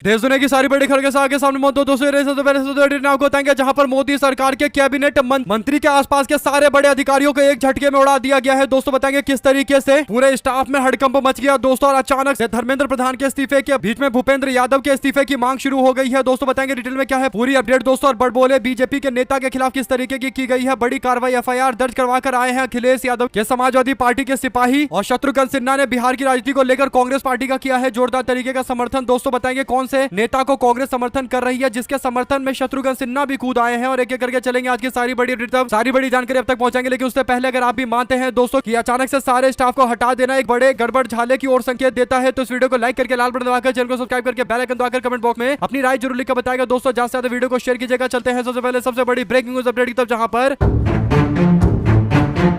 देश दुनिया की सारी बड़ी खबरें के सामने मौजूद दोस्तों जहां पर मोदी सरकार के कैबिनेट मंत्री के आसपास के सारे बड़े अधिकारियों को एक झटके में उड़ा दिया गया है। दोस्तों बताएंगे किस तरीके से पूरे स्टाफ में हड़कंप मच गया दोस्तों, और अचानक से धर्मेंद्र प्रधान के इस्तीफे के बीच में भूपेंद्र यादव के इस्तीफे की मांग शुरू हो गई है। दोस्तों बताएंगे डिटेल में क्या है पूरी अपडेट दोस्तों। और बड़बोले बीजेपी के नेता के खिलाफ किस तरीके की गई है बड़ी कार्रवाई, एफआईआर दर्ज करवा कर आए हैं अखिलेश यादव के समाजवादी पार्टी के सिपाही। और शत्रुघ्न सिन्हा ने बिहार की राजनीति को लेकर कांग्रेस पार्टी का किया है जोरदार तरीके का समर्थन। दोस्तों बताएंगे कौन से नेता को कांग्रेस समर्थन कर रही है, जिसके समर्थन में शत्रुघ्न सिन्हा भी कूद आए हैं, और एक एक करके चलेंगे आज की सारी बड़ी जानकारी अब तक पहुंचाएंगे। लेकिन उससे पहले अगर आप भी मानते हैं दोस्तों कि अचानक से सारे स्टाफ को हटा देना एक बड़े गड़बड़ झाले की ओर संकेत देता है, तो इस वीडियो को लाइक करके लाल बटन दबाकर चैनल को सब्सक्राइब करके बेल आइकन दबाकर कमेंट बॉक्स में अपनी राय जरूर लिखकर बताएगा दोस्तों। ज्यादा से ज्यादा वीडियो को शेयर कीजिएगा। चलते हैं सबसे पहले सबसे बड़ी ब्रेकिंग न्यूज अपडेट की तरफ, जहां पर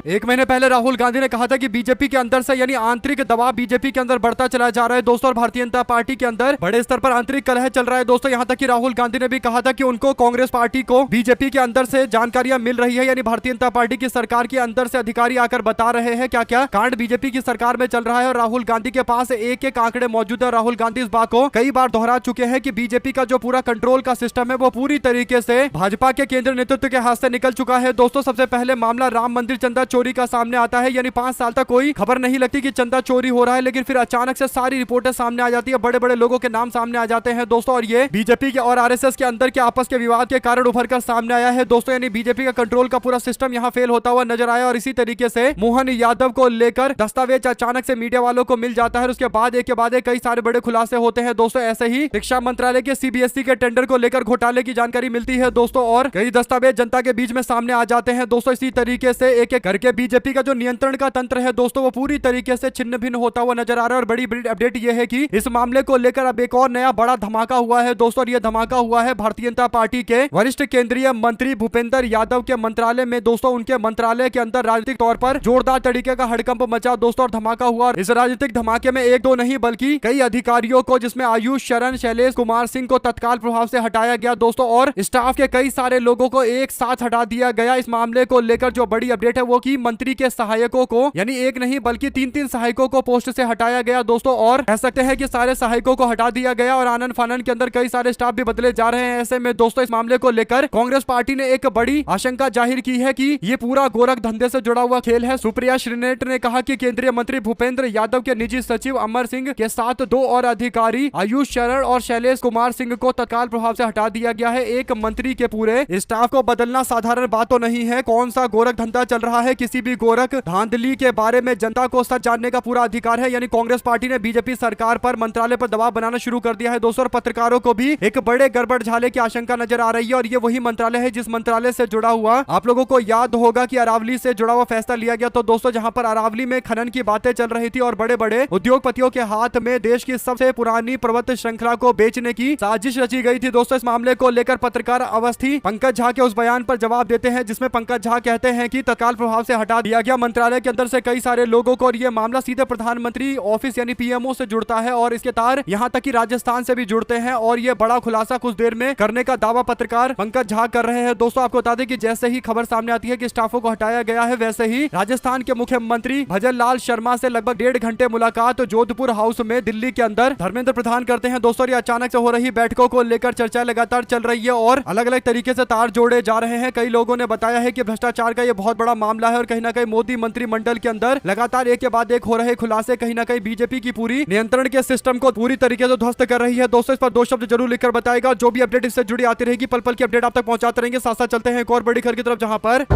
एक महीने पहले राहुल गांधी ने कहा था कि बीजेपी के अंदर से यानी आंतरिक दबाव बीजेपी के अंदर बढ़ता चला जा रहा है दोस्तों, और भारतीय जनता पार्टी के अंदर बड़े स्तर पर आंतरिक कलह चल रहा है दोस्तों। यहां तक कि राहुल गांधी ने भी कहा था कि उनको कांग्रेस पार्टी को बीजेपी के अंदर से जानकारियां मिल रही है, यानी भारतीय जनता पार्टी की सरकार के अंदर से अधिकारी आकर बता रहे हैं क्या क्या कांड बीजेपी की सरकार में चल रहा है, और राहुल गांधी के पास एक एक आंकड़े मौजूद है। राहुल गांधी इस बात को कई बार दोहरा चुके हैं कि बीजेपी का जो पूरा कंट्रोल का सिस्टम है वो पूरी तरीके से भाजपा के केंद्रीय नेतृत्व के हाथ से निकल चुका है दोस्तों। सबसे पहले मामला राम मंदिर चंदा चोरी का सामने आता है, यानी 5 साल तक कोई खबर नहीं लगती कि चंदा चोरी हो रहा है, लेकिन फिर अचानक से सारी रिपोर्टें सामने आ जाती है, बड़े बड़े लोगों के नाम सामने आ जाते हैं दोस्तों, और ये बीजेपी के और आरएसएस के अंदर के आपस के विवाद के कारण उभर कर सामने आया है दोस्तों। यानी बीजेपी का कंट्रोल का पूरा सिस्टम यहां फेल होता हुआ नजर आया, और इसी तरीके से मोहन यादव को लेकर दस्तावेज अचानक से मीडिया वालों को मिल जाता है, उसके बाद एक के बाद एक कई सारे बड़े खुलासे होते हैं दोस्तों। ऐसे ही शिक्षा मंत्रालय के सीबीएसई के टेंडर को लेकर घोटाले की जानकारी मिलती है दोस्तों, और कई दस्तावेज जनता के बीच में सामने आ जाते हैं दोस्तों। इसी तरीके से एक एक करके बीजेपी का जो नियंत्रण का तंत्र है दोस्तों वो पूरी तरीके से छिन्न भिन्न होता हुआ नजर आ रहा है। और बड़ी अपडेट यह है कि इस मामले को लेकर अब एक और नया बड़ा धमाका हुआ है दोस्तों, और यह धमाका हुआ है भारतीय जनता पार्टी के वरिष्ठ केंद्रीय मंत्री भूपेंद्र यादव के मंत्रालय में दोस्तों। उनके मंत्रालय के अंदर राजनीतिक तौर पर जोरदार तरीके का हड़कंप मचा दोस्तों, और धमाका हुआ। इस राजनीतिक धमाके में एक दो नहीं बल्कि कई अधिकारियों को, जिसमें आयुष शरण, शैलेश कुमार सिंह को तत्काल प्रभाव से हटाया गया दोस्तों, और स्टाफ के कई सारे लोगों को एक साथ हटा दिया गया। इस मामले को लेकर जो बड़ी अपडेट है वो कि मंत्री के सहायकों को, यानी एक नहीं बल्कि 3-3 सहायकों को पोस्ट से हटाया गया दोस्तों, और कह सकते हैं कि सारे सहायकों को हटा दिया गया, और आनंद फानन के अंदर कई सारे स्टाफ भी बदले जा रहे हैं। ऐसे में दोस्तों इस मामले को लेकर कांग्रेस पार्टी ने एक बड़ी आशंका जाहिर की है कि ये पूरा गोरख धंधे से जुड़ा हुआ खेल है। सुप्रिया श्रीनेट ने कहा कि केंद्रीय मंत्री भूपेंद्र यादव के निजी सचिव अमर सिंह के साथ 2 और अधिकारी आयुष शरण और शैलेश कुमार सिंह को तत्काल प्रभाव से हटा दिया गया है। एक मंत्री के पूरे स्टाफ को बदलना साधारण बात तो नहीं है। कौन सा गोरख धंधा चल रहा है, किसी भी गोरख धांधली के बारे में जनता को सच जानने का पूरा अधिकार है। यानी कांग्रेस पार्टी ने बीजेपी सरकार पर मंत्रालय पर दबाव बनाना शुरू कर दिया है दोस्तों, और पत्रकारों को भी एक बड़े गड़बड़ झाले की आशंका नजर आ रही है। और ये वही मंत्रालय है जिस मंत्रालय से जुड़ा हुआ, आप लोगों को याद होगा कि अरावली से जुड़ा हुआ फैसला लिया गया तो दोस्तों, जहां पर अरावली में खनन की बातें चल रही थी और बड़े बड़े उद्योगपतियों के हाथ में देश की सबसे पुरानी पर्वत श्रृंखला को बेचने की साजिश रची गई थी दोस्तों। इस मामले को लेकर पत्रकार अवस्थी पंकज झा के उस बयान पर जवाब देते हैं, जिसमें पंकज झा कहते हैं कि तत्काल प्रभाव से हटा दिया गया मंत्रालय के अंदर से कई सारे लोगों को, और ये मामला सीधे प्रधानमंत्री ऑफिस यानी पीएमओ से जुड़ता है, और इसके तार यहां तक कि राजस्थान से भी जुड़ते हैं, और ये बड़ा खुलासा कुछ देर में करने का दावा पत्रकार पंकज झा कर रहे हैं दोस्तों। आपको बता दें कि जैसे ही खबर सामने आती है कि स्टाफों को हटाया गया है, वैसे ही राजस्थान के मुख्यमंत्री भजन लाल शर्मा से लगभग 1.5 घंटे मुलाकात जोधपुर हाउस में दिल्ली के अंदर धर्मेंद्र प्रधान करते हैं दोस्तों। ये अचानक से हो रही बैठकों को लेकर चर्चा लगातार चल रही है, और अलग अलग तरीके से तार जोड़े जा रहे हैं। कई लोगों ने बताया है कि भ्रष्टाचार का ये बहुत बड़ा मामला है, और कहीं ना कहीं मोदी मंत्रिमंडल के अंदर लगातार एक के बाद एक हो रहे खुलासे कहीं ना कहीं बीजेपी की पूरी नियंत्रण के सिस्टम को पूरी तरीके से ध्वस्त कर रही है दोस्तों। इस पर 2 शब्द जरूर लिखकर बताएगा। जो भी अपडेट इससे जुड़ी आती रहेगी पल पल की अपडेट आप तक पहुंचाते रहेंगे। साथ साथ चलते हैं एक और बड़ी खबर की तरफ, जहां पर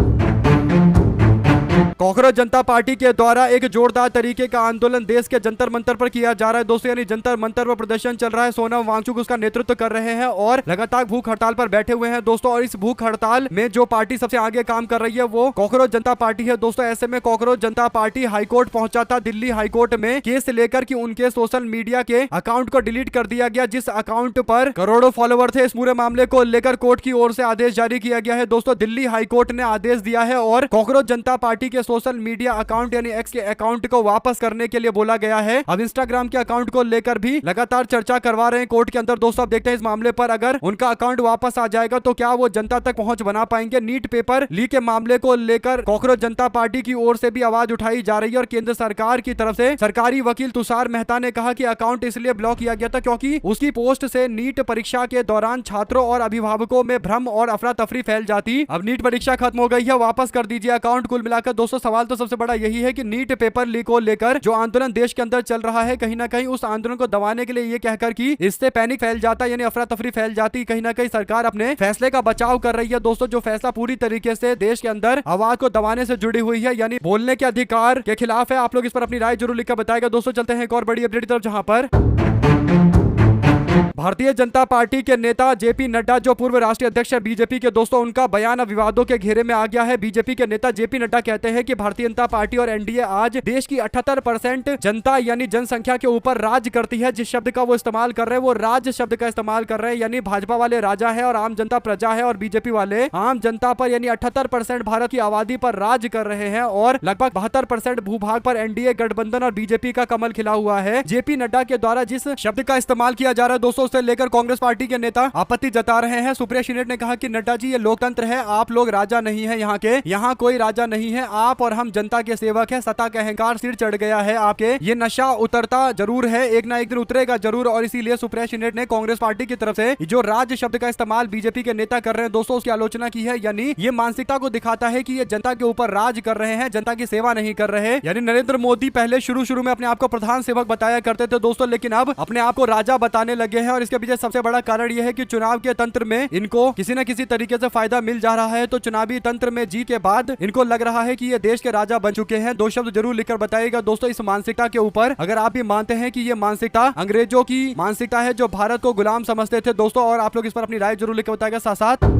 कांग्रेस जनता पार्टी के द्वारा एक जोरदार तरीके का आंदोलन देश के जंतर मंतर पर किया जा रहा है दोस्तों, यानी जंतर मंतर पर प्रदर्शन चल रहा है। सोनम वांगचुक उसका नेतृत्व कर रहे हैं और लगातार भूख हड़ताल पर बैठे हुए हैं दोस्तों। और इस भूख हड़ताल में जो पार्टी सबसे आगे काम कर रही है वो कांग्रेस जनता पार्टी है दोस्तों। ऐसे में कांग्रेस जनता पार्टी हाईकोर्ट पहुंचा था, दिल्ली हाईकोर्ट में केस लेकर कि उनके सोशल मीडिया के अकाउंट को डिलीट कर दिया गया, जिस अकाउंट पर करोड़ों फॉलोवर थे। इस पूरे मामले को लेकर कोर्ट की ओर से आदेश जारी किया गया है दोस्तों। दिल्ली हाईकोर्ट ने आदेश दिया है और कांग्रेस जनता पार्टी पार्टी के सोशल मीडिया अकाउंट यानी एक्स के अकाउंट को वापस करने के लिए बोला गया है। अब इंस्टाग्राम के अकाउंट को लेकर भी लगातार चर्चा करवा रहे हैं कोर्ट के अंदर। दोस्तों अब देखते हैं इस मामले पर अगर उनका अकाउंट वापस आ जाएगा तो क्या वो जनता तक पहुंच बना पाएंगे। नीट पेपर लीक के मामले को लेकर कॉकरोच जनता पार्टी की ओर से भी आवाज उठाई जा रही है और केंद्र सरकार की तरफ से सरकारी वकील तुषार मेहता ने कहा कि अकाउंट इसलिए ब्लॉक किया गया था क्योंकि उसकी पोस्ट से नीट परीक्षा के दौरान छात्रों और अभिभावकों में भ्रम और अफरा तफरी फैल जाती। अब नीट परीक्षा खत्म हो गई है, वापस कर दीजिए अकाउंट। कुल मिलाकर दोस्तों सवाल तो सबसे बड़ा यही है कि नीट पेपर लीक को लेकर जो आंदोलन देश के अंदर चल रहा है, कहीं ना कहीं उस आंदोलन को दबाने के लिए ये कहकर कि इससे पैनिक फैल जाता यानी अफरा तफरी फैल जाती, कहीं ना कहीं सरकार अपने फैसले का बचाव कर रही है। दोस्तों जो फैसला पूरी तरीके से देश के अंदर आवाज को दबाने से जुड़ी हुई है यानी बोलने के अधिकार के खिलाफ है। आप लोग इस पर अपनी राय जरूर लिखकर बताएगा। दोस्तों चलते हैं एक और बड़ी अपडेट की तरफ जहां पर भारतीय जनता पार्टी के नेता जेपी नड्डा जो पूर्व राष्ट्रीय अध्यक्ष है बीजेपी के, दोस्तों उनका बयान अब विवादों के घेरे में आ गया है। बीजेपी के नेता जेपी नड्डा कहते हैं कि भारतीय जनता पार्टी और एनडीए आज देश की 78% जनता यानी जनसंख्या के ऊपर राज करती है। जिस शब्द का वो इस्तेमाल कर रहे हैं वो राज शब्द का इस्तेमाल कर रहे हैं यानी भाजपा वाले राजा है और आम जनता प्रजा है और बीजेपी वाले आम जनता पर यानी 78% भारत की आबादी पर राज कर रहे हैं और लगभग 72% भूभाग पर एनडीए गठबंधन और बीजेपी का कमल खिला हुआ है। जेपी नड्डा के द्वारा जिस शब्द का इस्तेमाल किया जा रहा है दोस्तों उसे लेकर कांग्रेस पार्टी के नेता आपत्ति जता रहे हैं। सुप्रिया श्रीनेट ने कहा कि नड्डा जी ये लोकतंत्र है, आप लोग राजा नहीं है, यहाँ के यहाँ कोई राजा नहीं है, आप और हम जनता के सेवक है। सत्ता का अहंकार सिर चढ़ गया है आपके, ये नशा उतरता जरूर है, एक ना एक दिन उतरेगा जरूर। और इसीलिए सुप्रिया श्रीनेट ने कांग्रेस पार्टी की तरफ से जो राज शब्द का इस्तेमाल बीजेपी के नेता कर रहे हैं दोस्तों उसकी आलोचना की है। यानी ये मानसिकता को दिखाता है कि ये जनता के ऊपर राज कर रहे हैं, जनता की सेवा नहीं कर रहे। यानी नरेंद्र मोदी पहले शुरू में अपने आप को प्रधान सेवक बताया करते थे दोस्तों, लेकिन अब अपने आप को राजा बताने लगे हैं। और इसके पीछे सबसे बड़ा कारण यह है कि चुनाव के तंत्र में इनको किसी न किसी तरीके से फायदा मिल जा रहा है। तो चुनावी तंत्र में जीत के बाद इनको लग रहा है कि ये देश के राजा बन चुके हैं। दो शब्द जरूर लिखकर बताइएगा दोस्तों इस मानसिकता के ऊपर, अगर आप भी मानते हैं कि ये मानसिकता अंग्रेजों की मानसिकता है जो भारत को गुलाम समझते थे दोस्तों। और आप लोग इस पर अपनी राय जरूर लिखकर बताइएगा। साथ साथ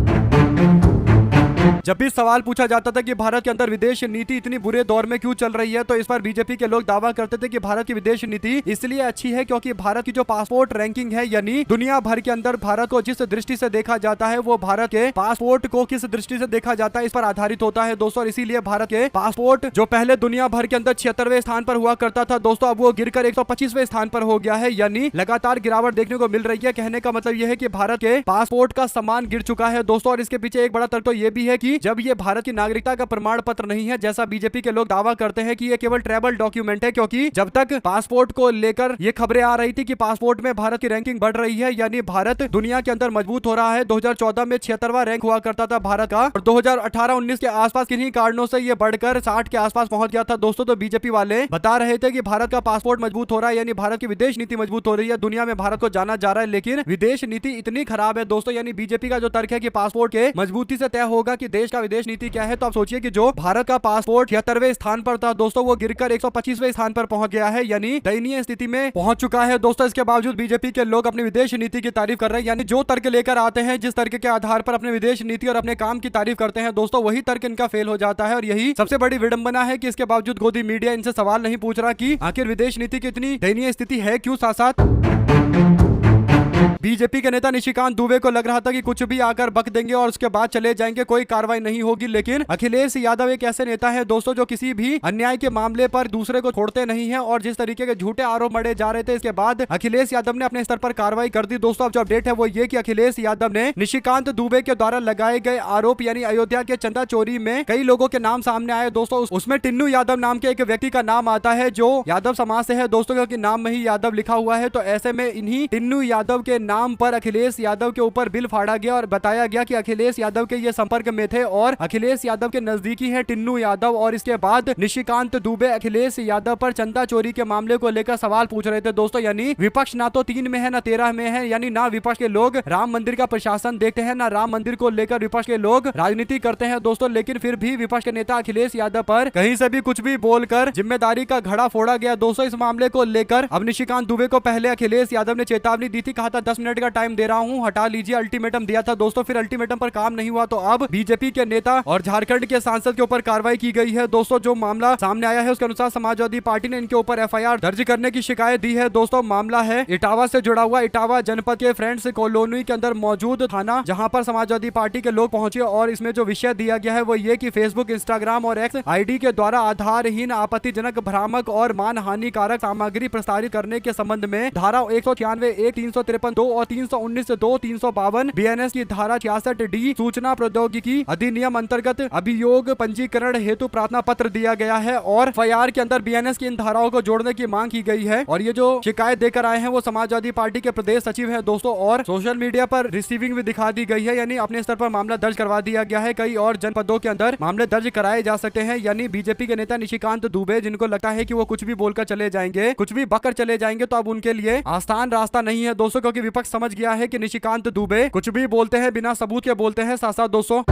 जब भी सवाल पूछा जाता था कि भारत के अंदर विदेश नीति इतनी बुरे दौर में क्यों चल रही है तो इस पर बीजेपी के लोग दावा करते थे कि भारत की विदेश नीति इसलिए अच्छी है क्योंकि भारत की जो पासपोर्ट रैंकिंग है यानी दुनिया भर के अंदर भारत को जिस दृष्टि से देखा जाता है वो भारत के पासपोर्ट को किस दृष्टि से देखा जाता है इस पर आधारित होता है दोस्तों। और इसीलिए भारत के पासपोर्ट जो पहले दुनिया भर के अंदर 76वें स्थान पर हुआ करता था दोस्तों अब वो गिरकर 125वें स्थान पर हो गया है। यानी लगातार गिरावट देखने को मिल रही है। कहने का मतलब यह है कि भारत के पासपोर्ट का सम्मान गिर चुका है दोस्तों। और इसके पीछे एक बड़ा तर्क तो यह भी है कि जब ये भारत की नागरिकता का प्रमाण पत्र नहीं है जैसा बीजेपी के लोग दावा करते हैं कि ये केवल ट्रैवल डॉक्यूमेंट है, क्योंकि जब तक पासपोर्ट को लेकर ये खबरें आ रही थी कि पासपोर्ट में भारत की रैंकिंग बढ़ रही है यानी भारत दुनिया के अंदर मजबूत हो रहा है। 2014 में 76वां रैंक हुआ करता था भारत का और 2018-19 के आसपास किन्हीं कारणों से ये बढ़कर 60 के आसपास पहुंच गया था दोस्तों। तो बीजेपी वाले बता रहे थे कि भारत का पासपोर्ट मजबूत हो रहा है यानी भारत की विदेश नीति मजबूत हो रही है, दुनिया में भारत को जाना जा रहा है। लेकिन विदेश नीति इतनी खराब है दोस्तों, यानी बीजेपी का जो तर्क है कि पासपोर्ट के मजबूती से तय होगा कि देश का विदेश नीति क्या है। तो आप सोचिए कि जो भारत का पासपोर्ट 76वें स्थान पर था दोस्तों वो गिरकर 125वें स्थान पर पहुंच गया है यानी दयनीय स्थिति में पहुंच चुका है दोस्तों। इसके बावजूद बीजेपी के लोग अपनी विदेश नीति की तारीफ कर रहे हैं। यानी जो तर्क लेकर आते हैं जिस तर्क के आधार पर अपने विदेश नीति और अपने काम की तारीफ करते हैं दोस्तों वही तर्क इनका फेल हो जाता है। और यही सबसे बड़ी विडंबना है कि इसके बावजूद गोदी मीडिया इनसे सवाल नहीं पूछ रहा कि आखिर विदेश नीति की इतनी दयनीय स्थिति है क्यों। साथ साथ बीजेपी के नेता निशिकांत दुबे को लग रहा था कि कुछ भी आकर बक देंगे और उसके बाद चले जाएंगे, कोई कार्रवाई नहीं होगी। लेकिन अखिलेश यादव एक ऐसे नेता है दोस्तों जो किसी भी अन्याय के मामले पर दूसरे को छोड़ते नहीं है और जिस तरीके के झूठे आरोप मढ़े जा रहे थे इसके बाद अखिलेश यादव ने अपने स्तर पर कार्रवाई कर दी दोस्तों। अब जो अपडेट है वो ये कि अखिलेश यादव ने निशिकांत दुबे के द्वारा लगाए गए आरोप यानी अयोध्या के चंदा चोरी में कई लोगों के नाम सामने आए दोस्तों। उसमें टिन्नू यादव नाम के एक व्यक्ति का नाम आता है जो यादव समाज से है दोस्तों, क्योंकि नाम में ही यादव लिखा हुआ है। तो ऐसे में इन्हीं टिन्नू यादव के नाम पर अखिलेश यादव के ऊपर बिल फाड़ा गया और बताया गया कि अखिलेश यादव के ये संपर्क में थे और अखिलेश यादव के नजदीकी है टिन्नू यादव। और इसके बाद निशिकांत दुबे अखिलेश यादव पर चंदा चोरी के मामले को लेकर सवाल पूछ रहे थे दोस्तों। यानी विपक्ष ना तो 3 में है ना 13 में है, यानी ना विपक्ष के लोग राम मंदिर का प्रशासन देखते हैं ना राम मंदिर को लेकर विपक्ष के लोग राजनीति करते हैं दोस्तों। लेकिन फिर भी विपक्ष के नेता अखिलेश यादव पर कहीं से भी कुछ भी बोलकर जिम्मेदारी का घड़ा फोड़ा गया दोस्तों। इस मामले को लेकर अब निशिकांत दुबे को पहले अखिलेश यादव ने चेतावनी दी थी, कहा था 10 मिनट का टाइम दे रहा हूँ, हटा लीजिए। अल्टीमेटम दिया था दोस्तों, फिर अल्टीमेटम पर काम नहीं हुआ तो अब बीजेपी के नेता और झारखंड के सांसद के ऊपर कार्रवाई की गई है। दोस्तों जो मामला सामने आया है उसके अनुसार समाजवादी पार्टी ने इनके ऊपर एफआईआर दर्ज करने की शिकायत दी है। दोस्तों मामला है इटावा से जुड़ा हुआ, इटावा जनपद के फ्रेंड्स कॉलोनी के अंदर मौजूद थाना, जहां पर समाजवादी पार्टी के लोग पहुंचे और इसमें जो विषय दिया गया है वो ये कि फेसबुक, इंस्टाग्राम और एक्स आईडी के द्वारा आधारहीन, आपत्तिजनक, भ्रामक और मानहानिकारक सामग्री प्रसारित करने के संबंध में धारा 196 1 353 2 और 319 2 352 बीएनएस की धारा 66 डी सूचना प्रौद्योगिकी अधिनियम अंतर्गत अभियोग पंजीकरण हेतु प्रार्थना पत्र दिया गया है और एफआईआर के अंदर बीएनएस की इन धाराओं को जोड़ने की मांग की गई है। और ये जो शिकायत देकर आए हैं वो समाजवादी पार्टी के प्रदेश सचिव है दोस्तों, और सोशल मीडिया पर रिसीविंग भी दिखा दी गई है, यानी अपने स्तर पर मामला दर्ज करवा दिया गया है। कई और जनपदों के अंदर मामले दर्ज कराए जा सकते हैं। यानी बीजेपी के नेता निशिकांत दुबे, जिनको लगता है कि वो कुछ भी बोलकर चले जाएंगे, कुछ भी बककर चले जाएंगे, तो अब उनके लिए आसान रास्ता नहीं है दोस्तों, क्योंकि विपक्ष समझ गया है कि निशिकांत दुबे कुछ भी बोलते हैं, बिना सबूत के बोलते हैं। साथ साथ दोस्तों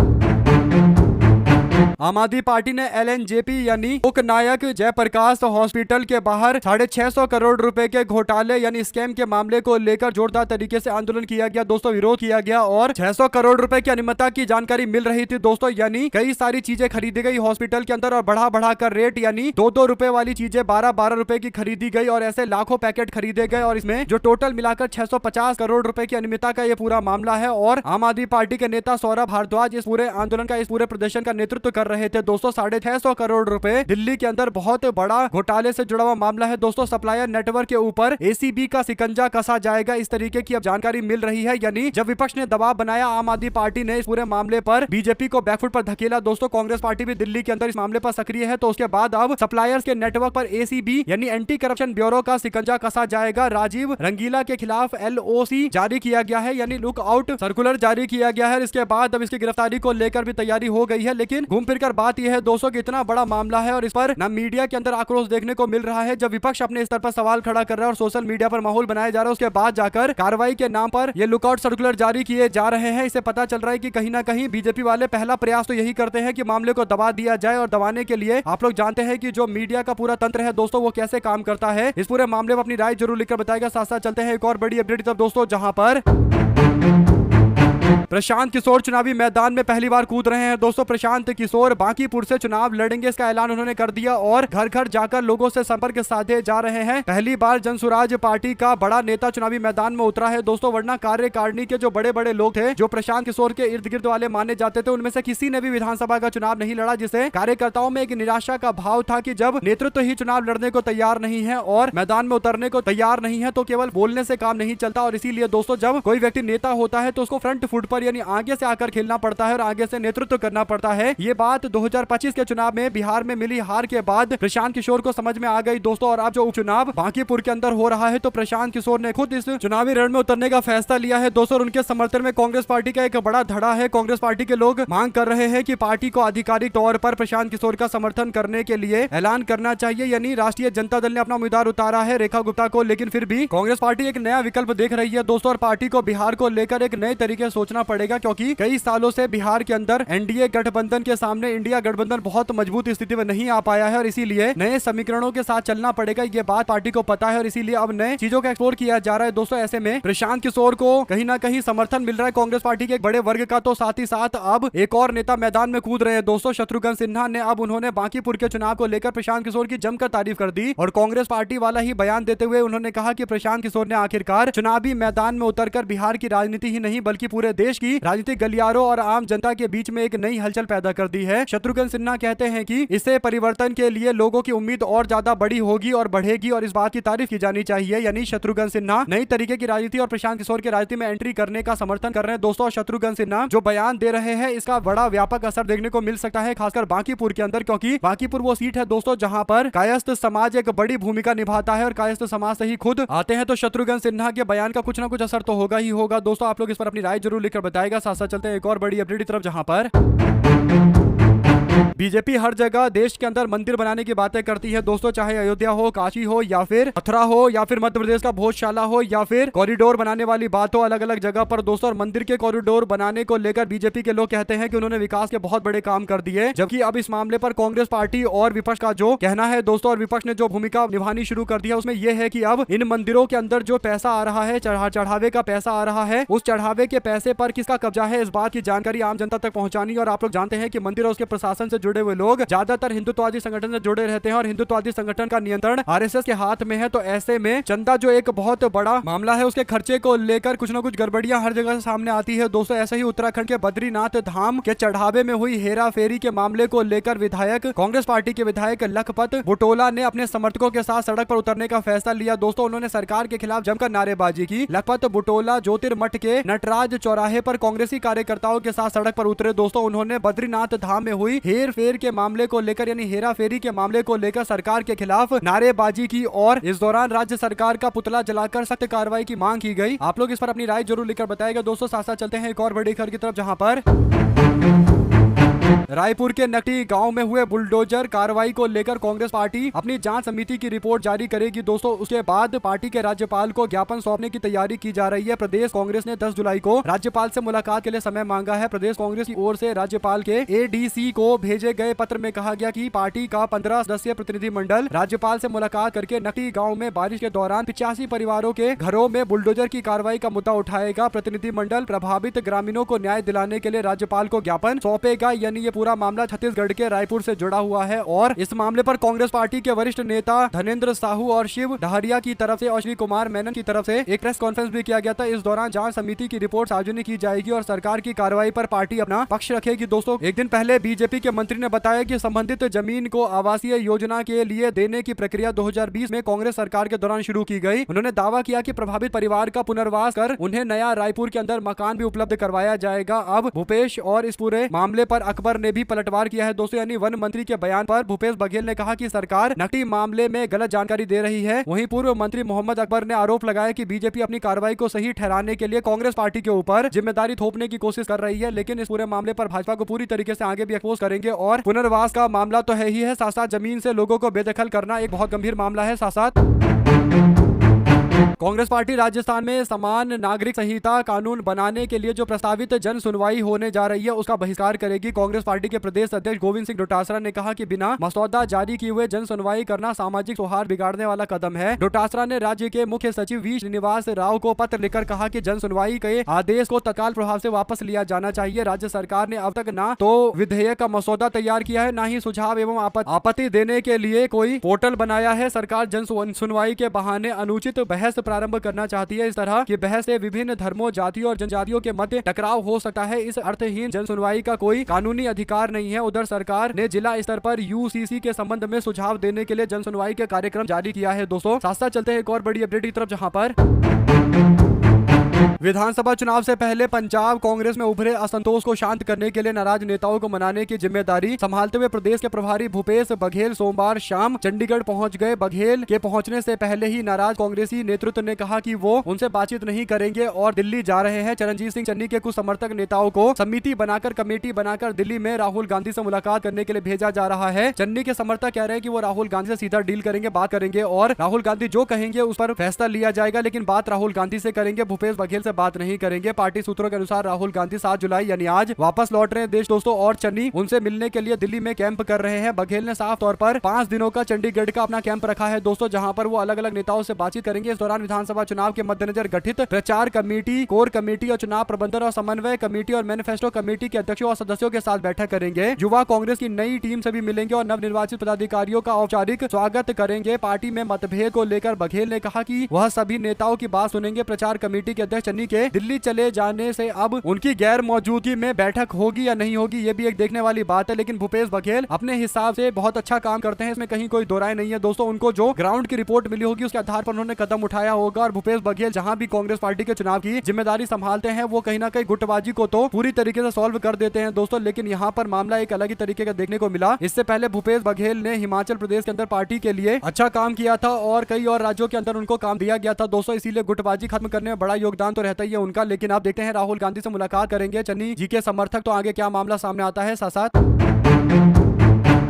आम आदमी पार्टी ने एलएनजेपी यानी लोकनायक जयप्रकाश हॉस्पिटल के बाहर 650 करोड़ रुपए के घोटाले यानी स्कैम के मामले को लेकर जोरदार तरीके से आंदोलन किया गया दोस्तों, विरोध किया गया और 600 करोड़ रुपए की अनियमितता की जानकारी मिल रही थी दोस्तों। यानी कई सारी चीजें खरीदी गई हॉस्पिटल के अंदर और बढ़ा कर रेट, यानी 2-2 रुपए वाली चीजें 12-12 रुपए की खरीदी गई और ऐसे लाखों पैकेट खरीदे गए और इसमें जो टोटल मिलाकर 650 करोड़ रुपए की अनियमितता का ये पूरा मामला है। और आम आदमी पार्टी के नेता सौरभ भारद्वाज इस पूरे आंदोलन का, इस पूरे प्रदर्शन का नेतृत्व कर रहे थे दोस्तों। 650 करोड़ रुपए दिल्ली के अंदर बहुत बड़ा घोटाले से जुड़ा हुआ मामला है दोस्तों। सप्लायर नेटवर्क के ऊपर एसीबी का शिकंजा कसा जाएगा, इस तरीके की अब जानकारी मिल रही है। यानी जब विपक्ष ने दबाव बनाया, आम आदमी पार्टी ने इस पूरे मामले पर बीजेपी को बैकफुट पर धकेला दोस्तों। कांग्रेस पार्टी भी दिल्ली के अंदर इस मामले पर सक्रिय है, तो उसके बाद अब सप्लायर्स के नेटवर्क पर एसीबी यानी एंटी करप्शन ब्यूरो का शिकंजा कसा जाएगा। राजीव रंगीला के खिलाफ एलओसी जारी किया गया है, यानी लुक आउट सर्कुलर जारी किया गया है। इसके बाद अब इसकी गिरफ्तारी को लेकर भी तैयारी हो गई है। लेकिन घूम फिरकर बात यह है दोस्तों कि इतना बड़ा मामला है और इस पर ना मीडिया के अंदर आक्रोश देखने को मिल रहा है। जब विपक्ष अपने स्तर पर सवाल खड़ा कर रहा है और सोशल मीडिया पर माहौल बनाया जा रहा है, उसके बाद जाकर कार्रवाई के नाम पर ये लुकआउट सर्कुलर जारी किए जा रहे हैं। इससे पता चल रहा है कि कहीं ना कहीं बीजेपी वाले पहला प्रयास तो यही करते हैं कि मामले को दबा दिया जाए, और दबाने के लिए आप लोग जानते हैं कि जो मीडिया का पूरा तंत्र है दोस्तों वो कैसे काम करता है। इस पूरे मामले में अपनी राय जरूर लिखकर बताएगा। साथ साथ चलते हैं एक और बड़ी अपडेट तब दोस्तों, जहां पर प्रशांत किशोर चुनावी मैदान में पहली बार कूद रहे हैं दोस्तों। प्रशांत किशोर बांकीपुर से चुनाव लड़ेंगे, इसका ऐलान उन्होंने कर दिया और घर घर जाकर लोगों से संपर्क साधे जा रहे हैं। पहली बार जनसुराज पार्टी का बड़ा नेता चुनावी मैदान में उतरा है दोस्तों, वरना कार्यकारिणी के जो बड़े बड़े लोग थे, जो प्रशांत किशोर के इर्द गिर्द वाले माने जाते थे, उनमें से किसी ने भी विधानसभा का चुनाव नहीं लड़ा, जिसे कार्यकर्ताओं में एक निराशा का भाव था कि जब नेतृत्व ही चुनाव लड़ने को तैयार नहीं है और मैदान में उतरने को तैयार नहीं है तो केवल बोलने से काम नहीं चलता। और इसीलिए दोस्तों जब कोई व्यक्ति नेता होता है तो उसको फ्रंट फुट पर यानी आगे से आकर खेलना पड़ता है और आगे से नेतृत्व करना पड़ता है। ये बात 2025 के चुनाव में बिहार में मिली हार के बाद प्रशांत किशोर को समझ में आ गई दोस्तों। और अब जो उपचुनाव बांकीपुर के अंदर हो रहा है तो प्रशांत किशोर ने खुद इस चुनावी रण में उतरने का फैसला लिया है दोस्तों। उनके समर्थन में कांग्रेस पार्टी का एक बड़ा धड़ा है। कांग्रेस पार्टी के लोग मांग कर रहे हैं कि पार्टी को आधिकारिक तौर पर प्रशांत किशोर का समर्थन करने के लिए ऐलान करना चाहिए। यानी राष्ट्रीय जनता दल ने अपना उम्मीदवार उतारा है रेखा गुप्ता को, लेकिन फिर भी कांग्रेस पार्टी एक नया विकल्प देख रही है दोस्तों। और पार्टी को बिहार को लेकर एक नए तरीके से सोचना पड़ेगा, क्योंकि कई सालों से बिहार के अंदर एनडीए गठबंधन के सामने इंडिया गठबंधन बहुत मजबूत स्थिति में नहीं आ पाया है और इसीलिए नए समीकरणों के साथ चलना पड़ेगा। ये बात पार्टी को पता है और इसीलिए अब नए चीजों का एक्सप्लोर किया जा रहा है दोस्तों। ऐसे में प्रशांत किशोर को कहीं ना कहीं समर्थन मिल रहा है कांग्रेस पार्टी के एक बड़े वर्ग का, तो साथ ही साथ अब एक और नेता मैदान में कूद रहे हैं दोस्तों। शत्रुघ्न सिन्हा ने अब उन्होंने बांकीपुर के चुनाव को लेकर प्रशांत किशोर की जमकर तारीफ कर दी और कांग्रेस पार्टी वाला ही बयान देते हुए उन्होंने कहा कि प्रशांत किशोर ने आखिरकार चुनावी मैदान में उतरकर बिहार की राजनीति ही नहीं बल्कि पूरे देश की राजनीतिक गलियारों और आम जनता के बीच में एक नई हलचल पैदा कर दी है। शत्रुघ्न सिन्हा कहते हैं कि इससे परिवर्तन के लिए लोगों की उम्मीद और ज्यादा बड़ी होगी और बढ़ेगी और इस बात की तारीफ की जानी चाहिए। यानी शत्रुघ्न सिन्हा नई तरीके की राजनीति और प्रशांत किशोर की राजनीति में एंट्री करने का समर्थन कर रहे हैं दोस्तों। शत्रुघ्न सिन्हा जो बयान दे रहे हैं इसका बड़ा व्यापक असर देखने को मिल सकता है, खासकर बांकीपुर के अंदर, क्योंकि बांकीपुर वो सीट है दोस्तों जहां पर कायस्थ समाज एक बड़ी भूमिका निभाता है और कायस्थ समाज से ही खुद आते हैं। तो शत्रुघ्न सिन्हा के बयान का कुछ ना कुछ असर तो होगा ही होगा दोस्तों। आप लोग इस पर अपनी राय जरूर लिखकर बताएगा। साथ साथ चलते हैं एक और बड़ी अपडेट की तरफ, जहां पर बीजेपी हर जगह देश के अंदर मंदिर बनाने की बातें करती है दोस्तों, चाहे अयोध्या हो, काशी हो, या फिर मथुरा हो, या फिर मध्य प्रदेश का भोजशाला हो, या फिर कॉरिडोर बनाने वाली बात हो अलग अलग जगह पर दोस्तों। और मंदिर के कॉरिडोर बनाने को लेकर बीजेपी के लोग कहते हैं कि उन्होंने विकास के बहुत बड़े काम कर दिए, जबकि अब इस मामले पर कांग्रेस पार्टी और विपक्ष का जो कहना है दोस्तों, और विपक्ष ने जो भूमिका निभानी शुरू कर दिया उसमें यह है कि अब इन मंदिरों के अंदर जो पैसा आ रहा है, चढ़ावे का पैसा आ रहा है, उस चढ़ावे के पैसे पर किसका कब्जा है, इस बात की जानकारी आम जनता तक पहुंचानी। और आप लोग जानते हैं कि मंदिर और उसके प्रशासन से जुड़े हुए लोग ज्यादातर हिंदुत्ववादी संगठन से जुड़े रहते हैं और हिंदुत्ववादी संगठन का नियंत्रण आरएसएस के हाथ में है। तो ऐसे में चंदा जो एक बहुत बड़ा मामला है, उसके खर्चे को लेकर कुछ न कुछ गड़बड़ियां हर जगह से सामने आती है दोस्तों। ऐसे ही उत्तराखंड के बद्रीनाथ धाम के चढ़ावे में हुई हेरा फेरी के मामले को लेकर विधायक कांग्रेस पार्टी के विधायक लखपत बुटोला ने अपने समर्थकों के साथ सड़क पर उतरने का फैसला लिया दोस्तों। उन्होंने सरकार के खिलाफ जमकर नारेबाजी की। लखपत बुटोला ज्योतिर्मठ के नटराज चौराहे पर कांग्रेसी कार्यकर्ताओं के साथ सड़क पर उतरे दोस्तों। उन्होंने बद्रीनाथ धाम में हुई हेर फेर के मामले को लेकर यानी हेरा फेरी के मामले को लेकर सरकार के खिलाफ नारेबाजी की और इस दौरान राज्य सरकार का पुतला जलाकर सख्त कार्रवाई की मांग की गई। आप लोग इस पर अपनी राय जरूर लिखकर बताएगा दोस्तों। साथ साथ चलते हैं एक और बड़ी खबर की तरफ, जहां पर रायपुर के नकटी गांव में हुए बुलडोजर कार्रवाई को लेकर कांग्रेस पार्टी अपनी जांच समिति की रिपोर्ट जारी करेगी दोस्तों। उसके बाद पार्टी के राज्यपाल को ज्ञापन सौंपने की तैयारी की जा रही है। प्रदेश कांग्रेस ने 10 जुलाई को राज्यपाल से मुलाकात के लिए समय मांगा है। प्रदेश कांग्रेस की ओर से राज्यपाल के एडीसी को भेजे गए पत्र में कहा गया कि पार्टी का 15 सदस्यीय प्रतिनिधिमंडल राज्यपाल से मुलाकात करके नकटी गाँव में बारिश के दौरान 85 परिवारों के घरों में बुलडोजर की कार्रवाई का मुद्दा उठाएगा। प्रतिनिधिमंडल प्रभावित ग्रामीणों को न्याय दिलाने के लिए राज्यपाल को ज्ञापन सौंपेगा। यानी ये पूरा मामला छत्तीसगढ़ के रायपुर से जुड़ा हुआ है और इस मामले पर कांग्रेस पार्टी के वरिष्ठ नेता धनेंद्र साहू और शिव डहरिया की तरफ से और श्री कुमार मेनन की तरफ से एक प्रेस कॉन्फ्रेंस भी किया गया था। इस दौरान जांच समिति की रिपोर्ट सार्वजनिक की जाएगी और सरकार की कार्रवाई पर पार्टी अपना पक्ष रखेगी दोस्तों। एक दिन पहले बीजेपी के मंत्री ने बताया कि संबंधित जमीन को आवासीय योजना के लिए देने की प्रक्रिया 2020 में कांग्रेस सरकार के दौरान शुरू की गई। उन्होंने दावा किया कि प्रभावित परिवार का पुनर्वास कर उन्हें नया रायपुर के अंदर मकान भी उपलब्ध करवाया जाएगा। अब भूपेश और इस पूरे मामले पर अकबर ने भी पलटवार किया है दोस्तों। यानी वन मंत्री के बयान पर भूपेश बघेल ने कहा कि सरकार नकटी मामले में गलत जानकारी दे रही है। वहीं पूर्व मंत्री मोहम्मद अकबर ने आरोप लगाया कि बीजेपी अपनी कार्रवाई को सही ठहराने के लिए कांग्रेस पार्टी के ऊपर जिम्मेदारी थोपने की कोशिश कर रही है, लेकिन इस पूरे मामले पर भाजपा को पूरी तरीके से आगे भी एक्सपोज करेंगे। और पुनर्वास का मामला तो है ही है, साथ साथ जमीन से लोगों को बेदखल करना एक बहुत गंभीर मामला है। साथ साथ कांग्रेस पार्टी राजस्थान में समान नागरिक संहिता कानून बनाने के लिए जो प्रस्तावित जन सुनवाई होने जा रही है उसका बहिष्कार करेगी। कांग्रेस पार्टी के प्रदेश अध्यक्ष गोविंद सिंह डोटासरा ने कहा कि बिना मसौदा जारी किए हुए जन सुनवाई करना सामाजिक सौहार्द बिगाड़ने वाला कदम है। डोटासरा ने राज्य के मुख्य सचिव वी श्रीनिवास राव को पत्र लिखकर कहा कि जन सुनवाई के आदेश को तत्काल प्रभाव से वापस लिया जाना चाहिए। राज्य सरकार ने अब तक ना तो विधेयक का मसौदा तैयार किया है, ना ही सुझाव एवं आपत्ति देने के लिए कोई पोर्टल बनाया है। सरकार जन सुनवाई के बहाने अनुचित बहस प्रारंभ करना चाहती है। इस तरह की बहस से विभिन्न धर्मों, जातियों और जनजातियों के मध्य टकराव हो सकता है। इस अर्थहीन जन सुनवाई का कोई कानूनी अधिकार नहीं है। उधर सरकार ने जिला स्तर पर यूसीसी के संबंध में सुझाव देने के लिए जन सुनवाई के कार्यक्रम जारी किया है दोस्तों। साथ साथ चलते हैं एक और बड़ी अपडेट की तरफ, जहां पर विधानसभा चुनाव से पहले पंजाब कांग्रेस में उभरे असंतोष को शांत करने के लिए नाराज नेताओं को मनाने की जिम्मेदारी संभालते हुए प्रदेश के प्रभारी भूपेश बघेल सोमवार शाम चंडीगढ़ पहुंच गए। बघेल के पहुंचने से पहले ही नाराज कांग्रेसी नेतृत्व ने कहा कि वो उनसे बातचीत नहीं करेंगे और दिल्ली जा रहे हैं। चरणजीत सिंह चन्नी के कुछ समर्थक नेताओं को समिति बनाकर कमेटी बनाकर दिल्ली में राहुल गांधी से मुलाकात करने के लिए भेजा जा रहा है। चन्नी के समर्थक कह रहे हैं कि वो राहुल गांधी से सीधा डील करेंगे, बात करेंगे और राहुल गांधी जो कहेंगे उस पर फैसला लिया जाएगा, लेकिन बात राहुल गांधी से करेंगे, भूपेश बघेल से बात नहीं करेंगे। पार्टी सूत्रों के अनुसार राहुल गांधी 7 जुलाई यानी आज वापस लौट रहे हैं देश दोस्तों और चन्नी उनसे मिलने के लिए दिल्ली में कैंप कर रहे हैं। बघेल ने साफ तौर पर 5 दिनों का चंडीगढ़ का अपना कैंप रखा है दोस्तों, जहां पर वो अलग अलग नेताओं से बातचीत करेंगे। इस दौरान विधानसभा चुनाव के मद्देनजर गठित प्रचार कमेटी, कोर कमेटी और चुनाव प्रबंधन और समन्वय कमेटी और मैनिफेस्टो कमेटी के अध्यक्षों और सदस्यों के साथ बैठक करेंगे। युवा कांग्रेस की नई टीम से भी मिलेंगे और नवनिर्वाचित पदाधिकारियों का औपचारिक स्वागत करेंगे। पार्टी में मतभेद को लेकर बघेल ने कहा कि वह सभी नेताओं की बात सुनेंगे। प्रचार कमेटी के अध्यक्ष चन्नी के दिल्ली चले जाने से अब उनकी गैर मौजूदगी में बैठक होगी या नहीं होगी ये भी एक देखने वाली बात है, लेकिन भूपेश बघेल अपने हिसाब से बहुत अच्छा काम करते हैं, इसमें कहीं कोई दो राय नहीं है दोस्तों। उनको जो ग्राउंड की रिपोर्ट मिली होगी उसके आधार पर उन्होंने कदम उठाया होगा और भूपेश बघेल जहां भी कांग्रेस पार्टी के चुनाव की जिम्मेदारी संभालते हैं वो कहीं ना कहीं गुटबाजी को तो पूरी तरीके से सॉल्व कर देते हैं दोस्तों, लेकिन यहाँ पर मामला एक अलग ही तरीके का देखने को मिला। इससे पहले भूपेश बघेल ने हिमाचल प्रदेश के अंदर पार्टी के लिए अच्छा काम किया था और कई और राज्यों के अंदर उनको काम दिया गया था दोस्तों, इसीलिए गुटबाजी खत्म करने में बड़ा योगदान तो रहता ही है उनका। लेकिन आप देखते हैं राहुल गांधी से मुलाकात करेंगे चन्नी जी के समर्थक, तो आगे क्या मामला सामने आता है। साथ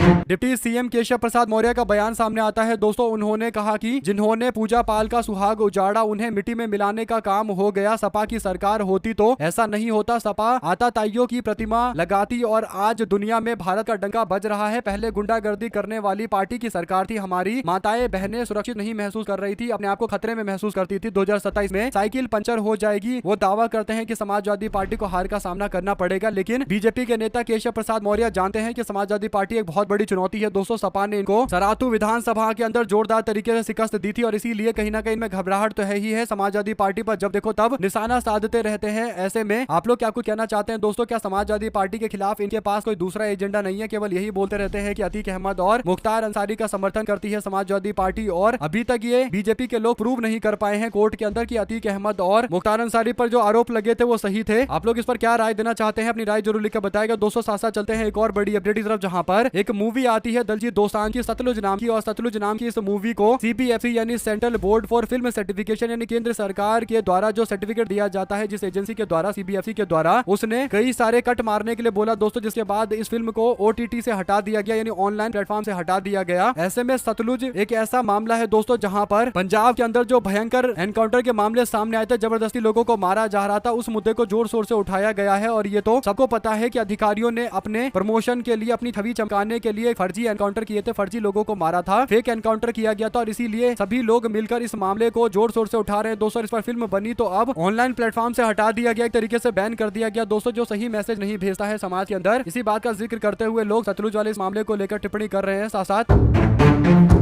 डिप्टी सीएम केशव प्रसाद मौर्य का बयान सामने आता है दोस्तों। उन्होंने कहा कि जिन्होंने पूजा पाल का सुहाग उजाड़ा उन्हें मिट्टी में मिलाने का काम हो गया। सपा की सरकार होती तो ऐसा नहीं होता। सपा आताताइयों की प्रतिमा लगाती और आज दुनिया में भारत का डंका बज रहा है। पहले गुंडागर्दी करने वाली पार्टी की सरकार थी। हमारी माताएं बहनें सुरक्षित नहीं महसूस कर रही थी, अपने आप को खतरे में महसूस करती थी। 2027 में साइकिल पंचर हो जाएगी। वो दावा करते हैं कि समाजवादी पार्टी को हार का सामना करना पड़ेगा, लेकिन बीजेपी के नेता केशव प्रसाद मौर्य जानते हैं कि समाजवादी पार्टी एक बहुत बड़ी चुनौती है दोस्तों। सपा ने इनको सरातू विधानसभा के अंदर जोरदार तरीके से शिकस्त दी थी और इसीलिए कहीं ना कहीं में घबराहट तो है ही है। समाजवादी पार्टी पर जब देखो तब निशाना साधते रहते हैं। ऐसे में आप लोग क्या कुछ कहना चाहते हैं दोस्तों? क्या समाजवादी पार्टी के खिलाफ इनके पास कोई दूसरा एजेंडा नहीं है? केवल यही बोलते रहते हैं कि अतीक अहमद और मुख्तार अंसारी का समर्थन करती है समाजवादी पार्टी, और अभी तक ये बीजेपी के लोग प्रूव नहीं कर पाए हैं कोर्ट के अंदर कि अतीक अहमद और मुख्तार अंसारी पर जो आरोप लगे थे वो सही थे। आप लोग इस पर क्या राय देना चाहते हैं? अपनी राय जरूर लिखकर बताएगा दोस्तों। साथ साथ चलते हैं एक और बड़ी अपडेट की तरफ, जहां पर एक मूवी आती है दलजीत दोसांझ की सतलुज नाम की, और सतलुज नाम की इस मूवी को सीबीएफसी यानी central board for film certification यानी केंद्र सरकार के द्वारा जो सर्टिफिकेट दिया जाता है, जिस एजेंसी के द्वारा सीबीएफसी के द्वारा, उसने कई सारे कट मारने के लिए बोला दोस्तों, जिसके बाद इस फिल्म को ओटीटी से हटा दिया गया यानी ऑनलाइन प्लेटफॉर्म से हटा दिया गया। ऐसे में सतलुज एक ऐसा मामला है दोस्तों जहां पर पंजाब के अंदर जो भयंकर एनकाउंटर के मामले सामने आए थे, जबरदस्ती लोगों को मारा जा रहा था, उस मुद्दे को जोर शोर से उठाया गया है। और ये तो सबको पता है कि अधिकारियों ने अपने प्रमोशन के लिए, अपनी छवि चमकाने के लिए फर्जी एनकाउंटर किए थे, फर्जी लोगों को मारा था, फेक एनकाउंटर किया गया था, और इसीलिए सभी लोग मिलकर इस मामले को जोर शोर से उठा रहे हैं दोस्तों। इस पर फिल्म बनी तो अब ऑनलाइन प्लेटफॉर्म से हटा दिया गया, एक तरीके से बैन कर दिया गया दोस्तों, जो सही मैसेज नहीं भेजता है समाज के अंदर। इसी बात का जिक्र करते हुए लोग सतलुज वाले इस मामले को लेकर टिप्पणी कर रहे हैं। साथ साथ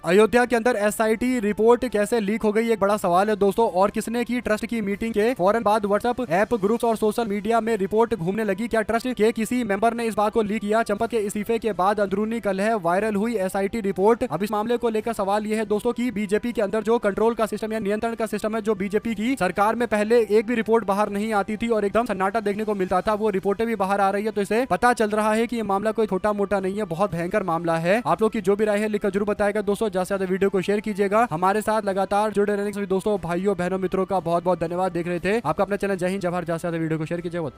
अयोध्या के अंदर एसआईटी रिपोर्ट कैसे लीक हो गई, एक बड़ा सवाल है दोस्तों। और किसने की ट्रस्ट की मीटिंग के फौरन बाद व्हाट्सएप ऐप ग्रुप्स और सोशल मीडिया में रिपोर्ट घूमने लगी? क्या ट्रस्ट के किसी मेंबर ने इस बात को लीक किया? चंपत के इस्तीफे के बाद अंदरूनी कलह, वायरल हुई एसआईटी रिपोर्ट। अब इस मामले को लेकर सवाल यह है दोस्तों कि बीजेपी के अंदर जो कंट्रोल का सिस्टम या नियंत्रण का सिस्टम है, जो बीजेपी की सरकार में पहले एक भी रिपोर्ट बाहर नहीं आती थी और एकदम सन्नाटा देखने को मिलता था, वो रिपोर्टें भी बाहर आ रही है। तो इसे पता चल रहा है कि ये मामला कोई छोटा मोटा नहीं है, बहुत भयंकर मामला है। आप लोग की जो भी राय है लिखकर जरूर बताएगा दोस्तों। ज्यादा से ज्यादा वीडियो को शेयर कीजिएगा। हमारे साथ लगातार जुड़े रहने के लिए दोस्तों, भाइयों बहनों मित्रों का बहुत बहुत धन्यवाद। देख रहे थे आपका अपना चैनल जय हिंद जय भारत। ज्यादा से ज्यादा वीडियो को शेयर कीजिएगा।